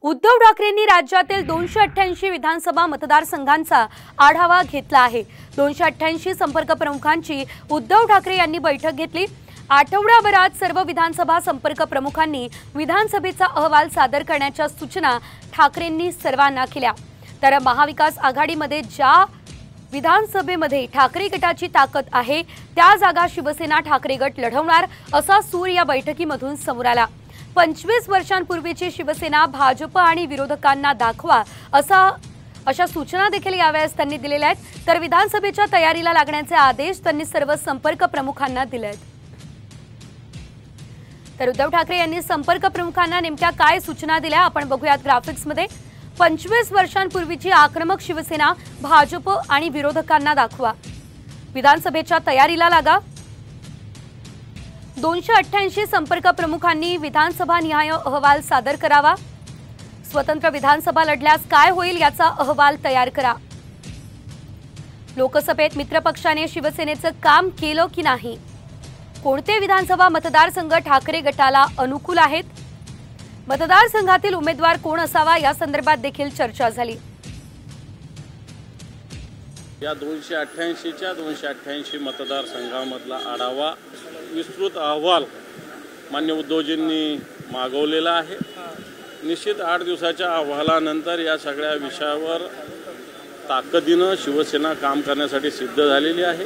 उद्धव ठाकरेंनी राज्यातील 288 विधानसभा मतदारसंघांचा आढावा घेतला आहे। 288 संपर्क प्रमुखांची उद्धव ठाकरे यांनी बैठक घेतली। आठवड्याभरात सर्व विधानसभा संपर्क प्रमुखांनी विधानसभेचा अहवाल सादर करण्याच्या सूचना ठाकरेंनी सर्वांना केल्या। तर महाविकास आघाडीमध्ये ज्या विधानसभेमध्ये ठाकरे गटाची ताकद आहे त्या जागा शिवसेना ठाकरे गट लढवणार असा सूर या बैठकीमधून समोर आला। 25 वर्षांपूर्वीची शिवसेना भाजप आणि विरोधकांना दाखवा अशा सूचना देखील यावेळेस त्यांनी दिलेल्या आहेत। तर विधानसभेच्या तयारीला लागण्याचे आदेश त्यांनी सर्व संपर्क प्रमुखांना दिले आहेत। तर उद्धव ठाकरे यांनी संपर्क प्रमुखांना नेमक्या काय सूचना दिल्या आपण बघूयात ग्राफिक्स मध्ये। 25 वर्षांपूर्वीची आक्रमक शिवसेना भाजप आणि विरोधकांना दाखवा, विधानसभेच्या तयारीला लागा। 288 संपर्क प्रमुखांनी विधानसभा निहाय अहवाल सादर करावा। स्वतंत्र विधानसभा लढल्यास काय होईल याचा अहवाल तयार करा। लोकसभेत मित्रपक्षाने शिवसेनेचं काम केलं की नाही, कोणते विधानसभा मतदारसंघ ठाकरे गटाला अनुकूल आहेत, मतदारसंघातील उमेदवार कोण असावा या संदर्भात देखील चर्चा झाली। या 288च्या 288 मतदारसंघामधला आढावा विस्तृत अहवाल मान्य उद्धवजींनी मागवलेला आहे। निश्चित 8 दिवसाच्या अहवालानंतर या सगळ्या विषयावर ताकदीने शिवसेना काम करण्यासाठी सिद्ध झालेली आहे।